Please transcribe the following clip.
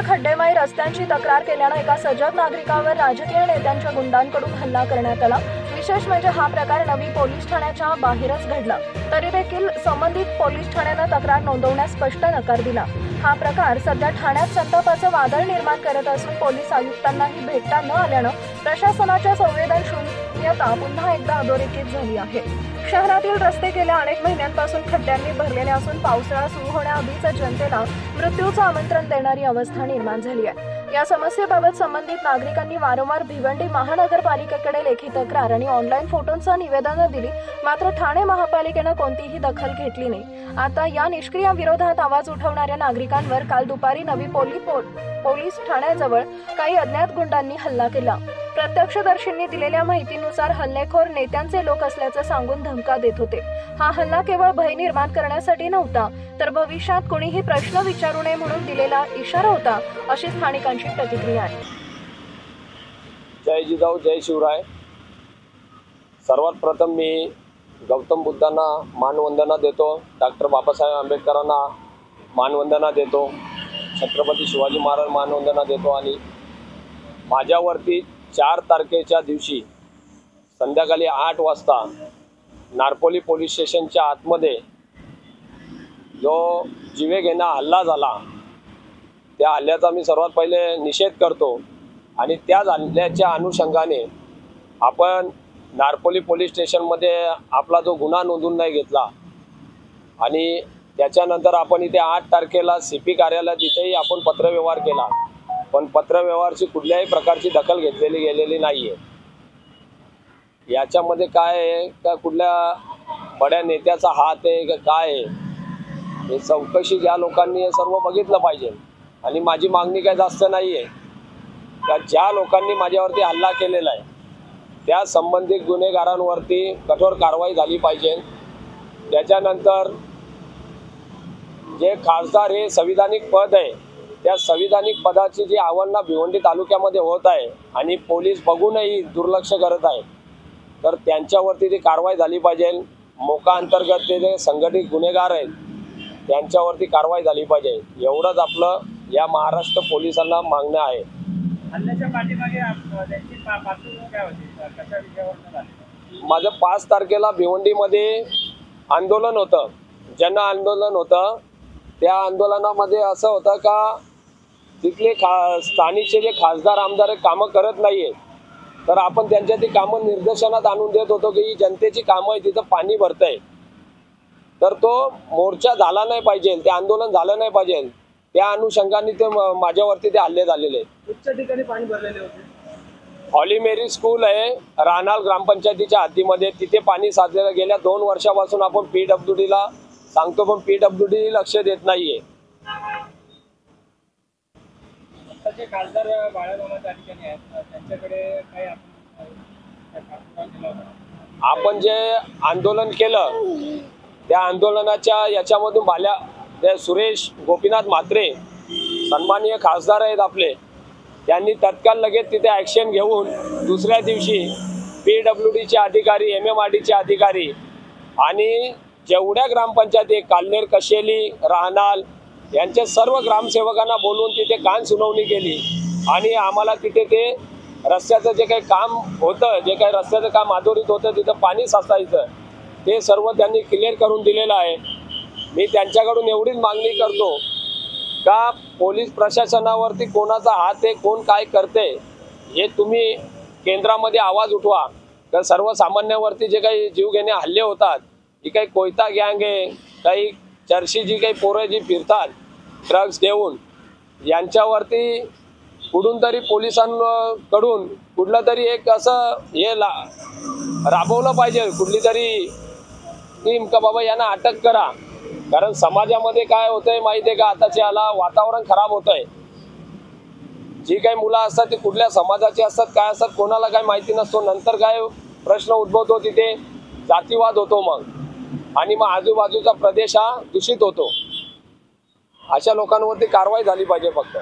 शहरातील खड्डेमय रस्त्यांची तक्रार केल्याने एका सजग नागरिकावर राजकीय नेत्यांच्या गुंडांकडून हल्ला करण्यात आला। विशेष म्हणजे हा प्रकार नवी पोलीस ठाण्याच्या बाहेरच घडला, तरी देखील संबंधित पोलीस ठाण्याने तक्रार नोंदवण्यास स्पष्ट नकार दिला। हा प्रकार सध्या ठाण्यात संतापाचं वादळ निर्माण करत असून पोलीस आयुक्तांनाही भेटता न आल्यानं प्रशासनाच्या संवेदनशीलता पुन्हा एकदा अधोरेखित झाली आहे। शहरातील रस्ते गेल्या अनेक महिन्यांपासून खड्ड्यांनी भरलेले असून पावसाळा सुरू होण्याआधीच जनतेला मृत्यूचं आमंत्रण देणारी अवस्था निर्माण झाली आहे। या समस्येबाबत संबंधित नागरिकांनी वारंवार भिवंडी महानगरपालिकेकडे लेखी तक्रार आणि ऑनलाईन फोटोंचं निवेदन दिली, मात्र ठाणे महापालिकेनं कोणतीही दखल घेतली नाही। आता या निष्क्रिय विरोधात आवाज उठवणाऱ्या नागरिकांवर काल दुपारी नवी पोलीस ठाण्याजवळ काही अज्ञात गुंडांनी हल्ला केला। प्रत्यक्षदर्शींनी दिलेल्या माहितीनुसार हल्लेखोर नेत्यांचे लोक असल्याचं सांगून धमका देत होते। हा हल्ला केवळ भय निर्माण करण्यासाठी नव्हता, तर भविष्यात कोणीही प्रश्न विचारू नये म्हणून दिलेला इशारा होता, अशी स्थानिकांची प्रतिक्रिया आहे। जय जिजाऊ जय शिवराय। सर्वात प्रथम मी गौतम बुद्धांना मानवंदना देतो, डॉक्टर बाबासाहेब आंबेडकरांना मानवंदना देतो, छत्रपती शिवाजी महाराज मानवंदना देतो आणि माझ्यावरती 4 तारखेच्या दिवशी संध्याकाळी 8 वाजता नारपोली पोलीस स्टेशनच्या आतमध्ये जो जीवेघेणा हल्ला झाला, त्या हल्ल्याचा मी सर्वात पहिले निषेध करतो आणि त्या हल्ल्याच्या अनुषंगाने आपण नारपोली पोलीस स्टेशनमध्ये आपला जो गुन्हा नोंदवून नाही घेतला आणि त्याच्यानंतर आपण इथे 8 तारखेला CP कार्यालयात इथेही आपण पत्रव्यवहार केला, पण पत्रव्यवहारची कुठल्याही प्रकारची दखल घेतलेली गेलेली नाही आहे। याच्यामध्ये काय आहे का कुठल्या बड्या नेत्याचा हात आहे का काय आहे, हे चौकशी ज्या लोकांनी हे सर्व बघितलं पाहिजे। आणि माझी मागणी काय जास्त नाही आहे का ज्या लोकांनी माझ्यावरती हल्ला केलेला आहे त्या संबंधित गुन्हेगारांवरती कठोर कारवाई झाली पाहिजे। त्याच्यानंतर जे खासदार हे संविधानिक पद आहे, त्या संविधानिक पदाची जी आव्हानं भिवंडी तालुक्यामध्ये होत आहे आणि पोलीस बघूनही दुर्लक्ष करत आहे, तर त्यांच्यावरती ती कारवाई झाली पाहिजे। मोका अंतर्गत ते जे संघटित गुन्हेगार आहेत त्यांच्यावरती कारवाई झाली पाहिजे, एवढंच आपलं या महाराष्ट्र पोलिसांना मागणं आहे। माझं 5 तारखेला भिवंडीमध्ये आंदोलन होतं, जन आंदोलन होतं। त्या आंदोलनामध्ये असं होतं का तिथले स्थानिकचे जे खासदार आमदार कामं करत नाहीये, तर आपण त्यांच्या ती कामं निदर्शनात आणून देत होतो की ही जनतेची कामं आहे, तिथं पाणी भरतंय, तर तो मोर्चा झाला नाही पाहिजे, ते आंदोलन झालं नाही पाहिजे। त्या अनुषंगाने ते माझ्यावरती ते हल्ले झालेले। उच्च ठिकाणी पाणी भरलेले होते। हॉली मेरी स्कूल आहे राहनाल ग्रामपंचायतीच्या हद्दीमध्ये, तिथे पाणी साचलेलं गेल्या 2 वर्षापासून आपण PWDला सांगतो, पण PWD लक्ष देत नाहीये। खासदार बाळामामा त्या ठिकाणी आहेत, त्यांच्याकडे काय आपण जे आंदोलन केलं त्या आंदोलनाच्या याच्यामधून ते सुरेश गोपीनाथ म्हात्रे सन्माननीय खासदार आहेत आपले, त्यांनी तत्काळ लगेच तिथे ॲक्शन घेऊन दुसऱ्या दिवशी PWDचे अधिकारी, MMRDचे अधिकारी आणि जेवढ्या ग्रामपंचायती कालनेर, कशेली, राहनाल यांच्या सर्व ग्रामसेवकांना बोलवून तिथे कान सुनावणी केली आणि आम्हाला तिथे ते रस्त्याचं जे काही काम होतं, जे काही रस्त्याचं काम अधोरेखित होतं, तिथं पाणी साचायचं, ते सर्व त्यांनी क्लिअर करून दिलेलं आहे। मी त्यांच्याकडून एवढीच मागणी करतो का पोलीस प्रशासनावरती कोणाचा हात आहे, कोण काय करते हे तुम्ही केंद्रामध्ये आवाज उठवा। तर सर्वसामान्यांवरती जे काही जीवघेणे हल्ले होतात, ही काही कोयता गँग आहे, काही चर्ची जी काही पोरं जी फिरतात ड्रग्स घेऊन, यांच्यावरती कुठून तरी पोलिसांकडून कुठलं तरी एक असं हे राबवलं पाहिजे, कुठली तरी स्कीम का बाबा यांना अटक करा। कारण समाजामध्ये काय होतंय माहिती आहे का, आताच्या याला वातावरण खराब होतंय। जी काही मुलं असतात ती कुठल्या समाजाची असतात, काय असतात, कोणाला काय माहिती नसतो, नंतर काय प्रश्न उद्भवतो, तिथे जातीवाद होतो मग, आणि मग आजूबाजूचा प्रदेश हा दूषित होतो। अशा लोकांवरती कारवाई झाली पाहिजे फक्त।